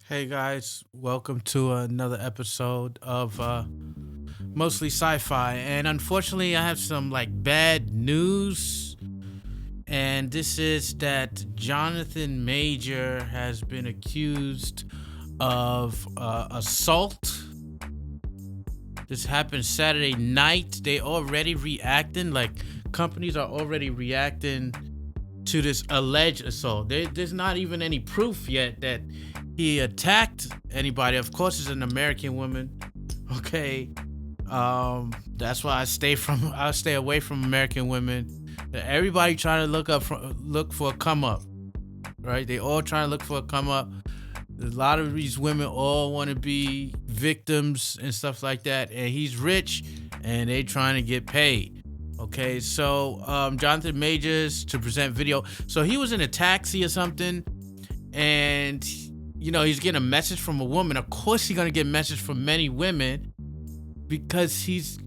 Hey guys, welcome to another episode of Mostly Sci-Fi. And unfortunately, I have some bad news. And this is that Jonathan Major has been accused of assault. This happened Saturday night. They already reacting, companies are already reacting to this alleged assault. There's not even any proof yet that he attacked anybody. Of course, it's an American woman. Okay, that's why I stay away from American women. Everybody trying to look for a come up, right? They all trying to look for a come up. A lot of these women all want to be victims and stuff like that. And he's rich, and they trying to get paid. Okay, so Jonathan Majors to present video. So he was in a taxi or something, and he's getting a message from a woman. Of course, he's gonna get a message from many women because he's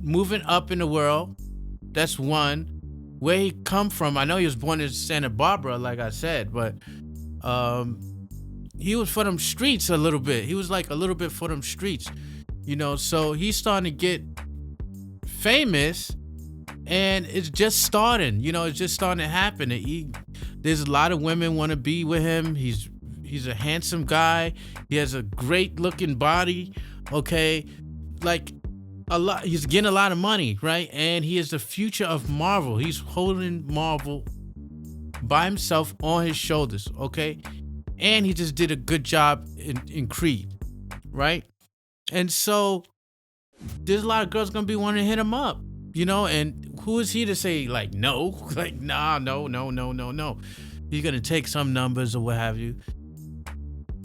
moving up in the world. That's one. Where he come from? I know he was born in Santa Barbara, like I said, but he was for them streets a little bit. He was like a little bit for them streets, So he's starting to get famous. And it's just starting, it's just starting to happen. There's a lot of women want to be with him. He's a handsome guy. He has a great looking body. Okay, he's getting a lot of money, right? And he is the future of Marvel. He's holding Marvel by himself on his shoulders. Okay, and he just did a good job in Creed, right? And so there's a lot of girls gonna be wanting to hit him up. And who is he to say no? No. He's gonna take some numbers or what have you.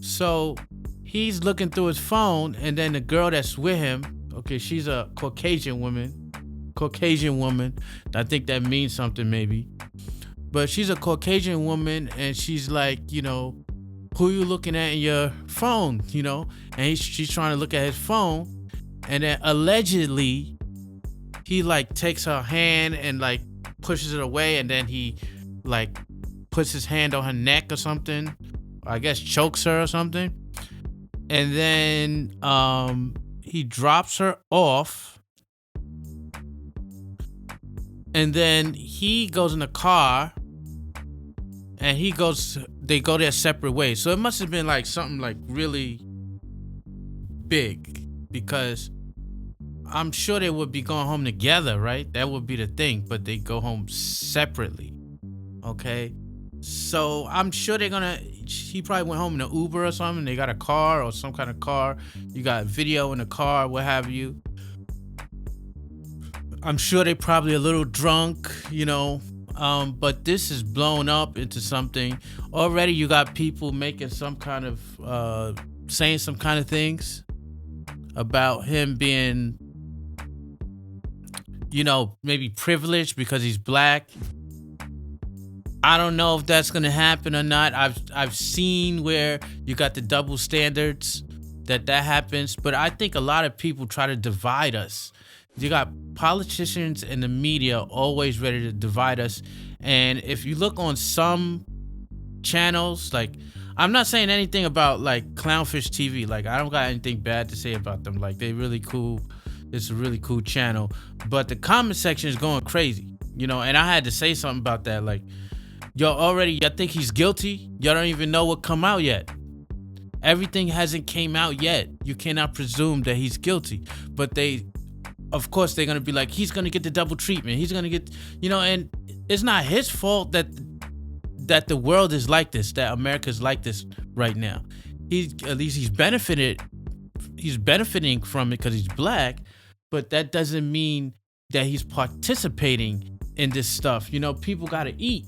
So he's looking through his phone, and then the girl that's with him, okay, she's a Caucasian woman. I think that means something maybe. But she's a Caucasian woman, and she's like, who you looking at in your phone? And she's trying to look at his phone, and then allegedly he takes her hand and pushes it away, and then he puts his hand on her neck or something. I guess chokes her or something. And then he drops her off. And then he goes in the car, and they go their separate ways. So it must have been something really big, because I'm sure they would be going home together, right? That would be the thing, but they go home separately. Okay? So I'm sure he probably went home in an Uber or something. They got a car or some kind of car. You got video in the car, what have you. I'm sure they probably a little drunk, but this is blown up into something. Already you got people making some kind of, saying some kind of things about him being, maybe privileged because he's black. I don't know if that's gonna happen or not. I've seen where you got the double standards that happens, but I think a lot of people try to divide us. You got politicians and the media always ready to divide us. And if you look on some channels, I'm not saying anything about Clownfish TV. I don't got anything bad to say about them. They really cool. It's a really cool channel, but the comment section is going crazy, and I had to say something about that. Y'all think he's guilty? Y'all don't even know what come out yet. Everything hasn't came out yet. You cannot presume that he's guilty, but of course they're going to be he's going to get the double treatment. He's going to get, and it's not his fault that the world is like this, that America's like this right now. At least he's benefiting from it because he's black, but that doesn't mean that he's participating in this stuff. People gotta eat,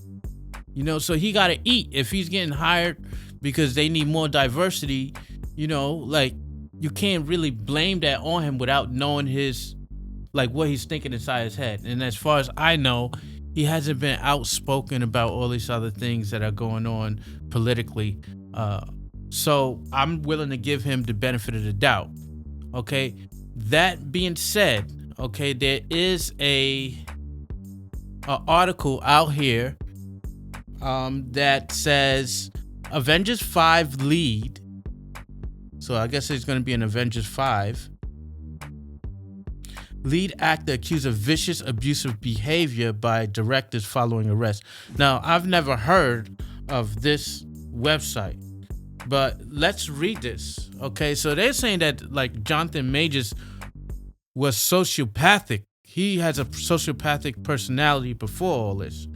so he gotta eat. If he's getting hired because they need more diversity, you can't really blame that on him without knowing his, what he's thinking inside his head. And as far as I know, he hasn't been outspoken about all these other things that are going on politically. So I'm willing to give him the benefit of the doubt. Okay. That being said, okay, there is a article out here that says Avengers 5 lead So I guess it's going to be in Avengers 5. Lead actor accused of vicious, abusive behavior by directors following arrest. Now, I've never heard of this website, but let's read this. Okay, so they're saying that like Jonathan Majors was sociopathic. He has a sociopathic personality before all this.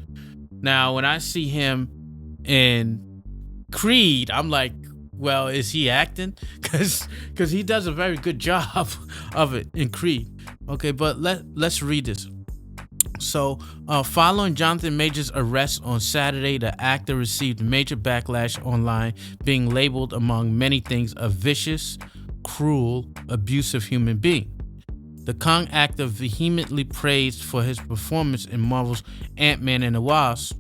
Now, when I see him in Creed, I'm like, well, is he acting? Because he does a very good job of it in Creed. Okay, but let's read this. So, following Jonathan Majors' arrest on Saturday, the actor received major backlash online, being labeled, among many things, a vicious, cruel, abusive human being. The Kang actor vehemently praised for his performance in Marvel's Ant-Man and the Wasp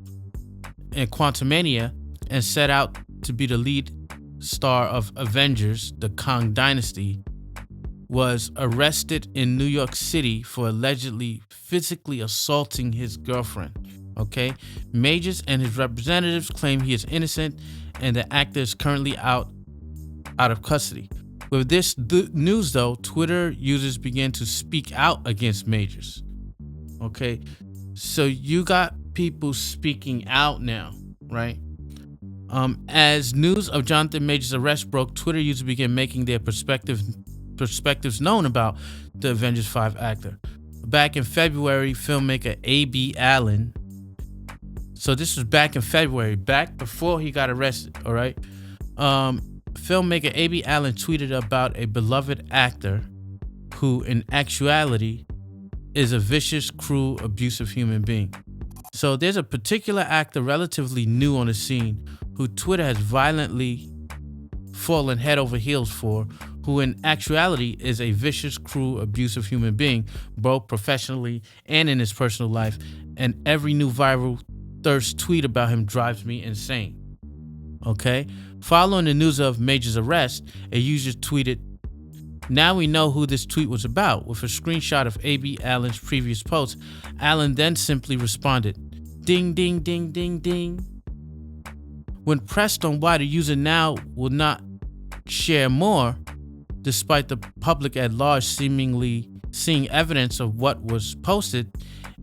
and Quantumania, and set out to be the lead star of Avengers, the Kang Dynasty, was arrested in New York City for allegedly physically assaulting his girlfriend. Okay, Majors and his representatives claim he is innocent, and the actor is currently out of custody. With this news, though, Twitter users began to speak out against Majors. Okay, so you got people speaking out now, right? As news of Jonathan Majors' arrest broke, Twitter users began making their perspectives known about the Avengers 5 actor. Back in February, filmmaker A.B. Allen, so this was back in February, back before he got arrested, all right? Filmmaker A.B. Allen tweeted about a beloved actor who, in actuality, is a vicious, cruel, abusive human being. So there's a particular actor relatively new on the scene who Twitter has violently fallen head over heels for, who in actuality is a vicious, cruel, abusive human being, both professionally and in his personal life, and every new viral thirst tweet about him drives me insane. Okay? Following the news of Major's arrest, a user tweeted, "Now we know who this tweet was about," with a screenshot of A.B. Allen's previous post. Allen then simply responded, "Ding, ding, ding, ding, ding." When pressed on why the user now will not share more, despite the public at large seemingly seeing evidence of what was posted,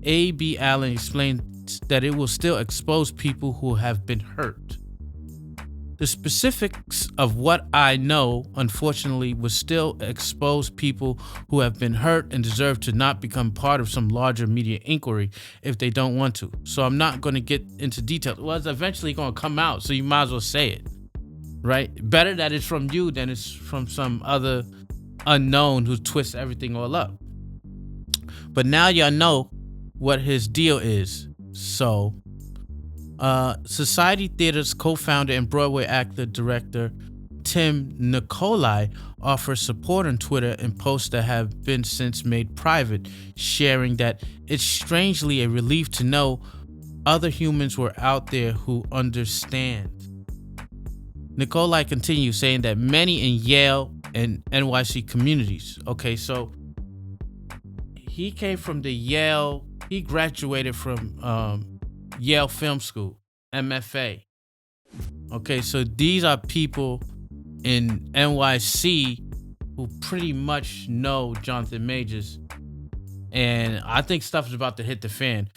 A.B. Allen explained that it will still expose people who have been hurt. The specifics of what I know, unfortunately, will still expose people who have been hurt and deserve to not become part of some larger media inquiry if they don't want to. So I'm not going to get into details. Well, it's eventually going to come out, so you might as well say it, right? Better that it's from you than it's from some other unknown who twists everything all up. But now y'all know what his deal is. So, Society Theater's co-founder and Broadway actor-director Tim Nicolai offers support on Twitter in posts that have been since made private, sharing that it's strangely a relief to know other humans were out there who understand. Nicolai continues, saying that many in Yale and NYC communities. Okay, so he came from he graduated from Yale Film School, MFA. Okay, so these are people in NYC who pretty much know Jonathan Majors, and I think stuff is about to hit the fan.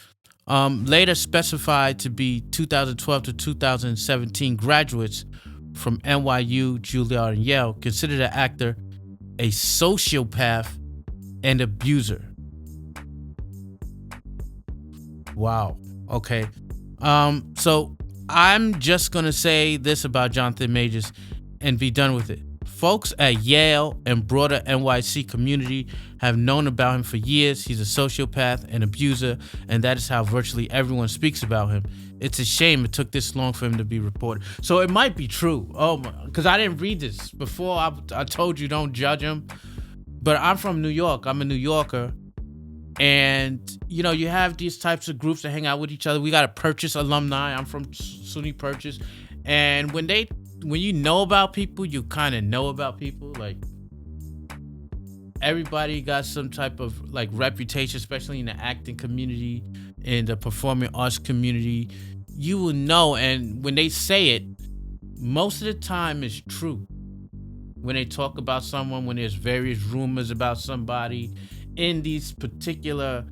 Later specified to be 2012 to 2017 graduates from NYU, Juilliard, and Yale consider the actor a sociopath and abuser. Wow. Okay. So I'm just gonna say this about Jonathan Majors and be done with it. Folks at Yale and broader NYC community have known about him for years. He's a sociopath and abuser, and that is how virtually everyone speaks about him. It's a shame it took this long for him to be reported. So it might be true. Oh my, because I didn't read this before. I told you don't judge him. But I'm from New York. I'm a New Yorker. And, you know, you have these types of groups that hang out with each other. We got a Purchase alumni. I'm from SUNY Purchase. And when you know about people, you kind of know about people. Like, everybody got some type of, like, reputation, especially in the acting community, in the performing arts community. You will know. And when they say it, most of the time it's true. when they talk about someone, when there's various rumors about somebody in these particular,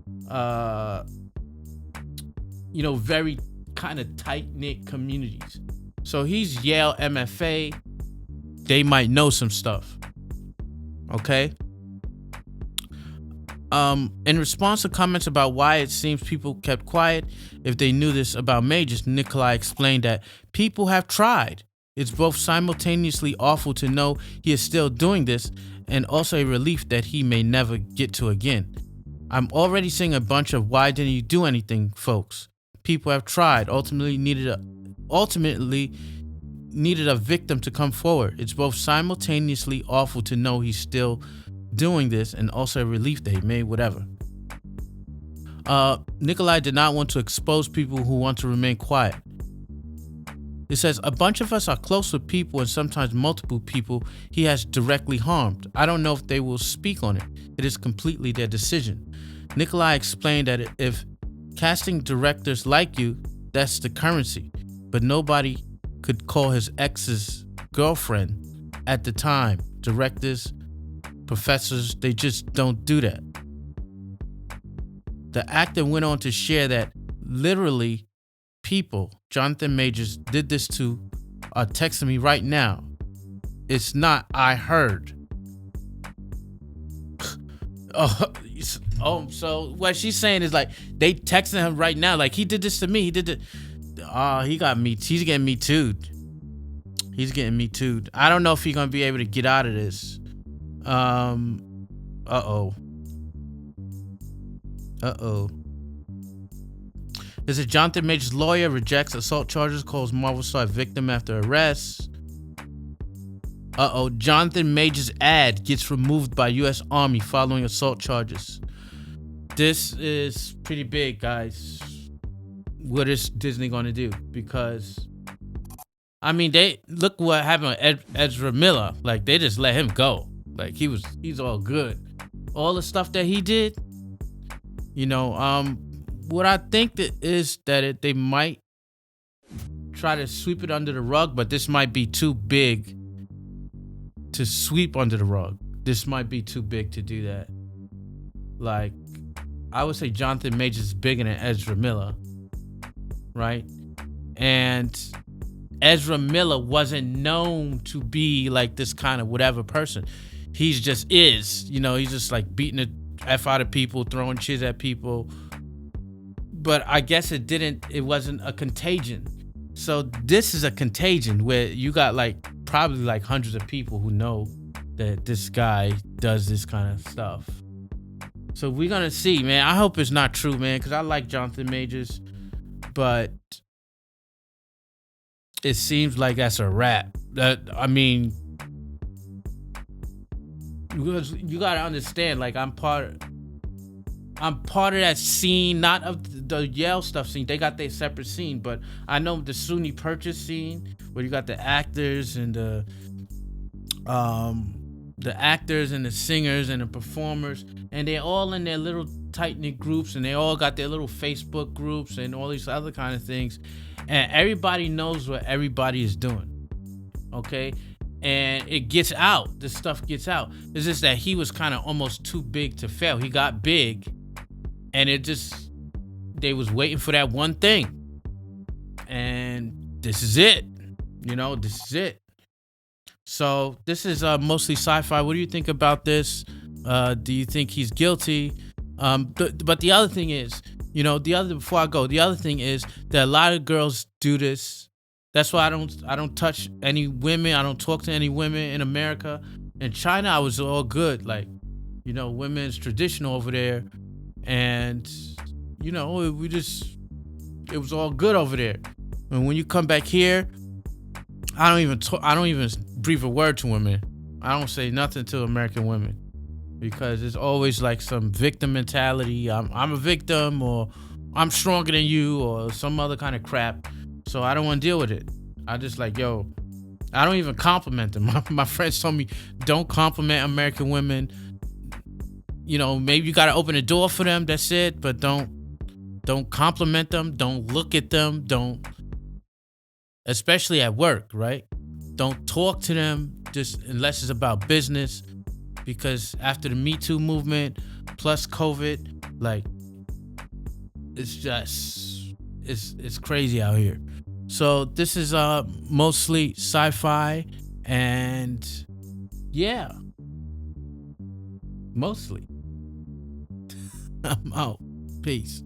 very kind of tight-knit communities. So he's Yale MFA. They might know some stuff. Okay? In response to comments about why it seems people kept quiet if they knew this about Majors, Nikolai explained that people have tried. It's both simultaneously awful to know he is still doing this and also a relief that he may never get to again. I'm already seeing a bunch of why didn't you do anything, folks. People have tried, ultimately needed a victim to come forward. It's both simultaneously awful to know he's still doing this and also a relief that he made whatever. Nikolai did not want to expose people who want to remain quiet. It says, a bunch of us are close with people and sometimes multiple people he has directly harmed. I don't know if they will speak on it. It is completely their decision. Nikolai explained that if casting directors like you, that's the currency. But nobody could call his ex's girlfriend at the time. Directors, professors, they just don't do that. The actor went on to share that literally people Jonathan Majors did this to are texting me right now. It's not I heard. So what she's saying is like they texting him right now. Like he did this to me. He did it. He got me. He's getting me too'd. He's getting me too'd. I don't know if he's gonna be able to get out of this. This is Jonathan Majors' lawyer rejects assault charges, calls Marvel star victim after arrest. Jonathan Majors' ad gets removed by U.S. Army following assault charges. This is pretty big, guys. What is Disney going to do? Because, I mean, they look what happened with Ezra Miller. Like, they just let him go. Like, he's all good. All the stuff that he did, what I think they might try to sweep it under the rug, but this might be too big to sweep under the rug. This might be too big to do that. Like, I would say Jonathan Majors is bigger than Ezra Miller, right? And Ezra Miller wasn't known to be like this kind of whatever person. He's just is, he's just like beating the F out of people, throwing shit at people. But I guess it wasn't a contagion. So this is a contagion where you got probably hundreds of people who know that this guy does this kind of stuff. So we're going to see, man. I hope it's not true, man, because I like Jonathan Majors. But it seems like that's a wrap. You got to understand, I'm part of that scene, not of the Yale stuff scene. They got their separate scene, but I know the SUNY Purchase scene where you got the actors and the singers and the performers, and they're all in their little tight-knit groups, and they all got their little Facebook groups and all these other kind of things, and everybody knows what everybody is doing, okay? And it gets out. This stuff gets out. It's just that he was kind of almost too big to fail. He got big, and they was waiting for that one thing. And this is it. This is it. So this is mostly sci-fi. What do you think about this? Do you think he's guilty? But the other thing is, before I go, the other thing is that a lot of girls do this. That's why I don't touch any women. I don't talk to any women in America. In China, I was all good. Women's traditional over there. And, it was all good over there. And when you come back here, I don't even breathe a word to women. I don't say nothing to American women. Because it's always some victim mentality. I'm a victim, or I'm stronger than you, or some other kind of crap. So I don't want to deal with it. I just I don't even compliment them. My friends told me, don't compliment American women. Maybe you got to open the door for them. That's it. But don't compliment them. Don't look at them. Especially at work, right? Don't talk to them. just unless it's about business, because after the Me Too movement plus COVID, like it's just it's crazy out here. So this is mostly sci-fi, and yeah, mostly. I'm out. Peace.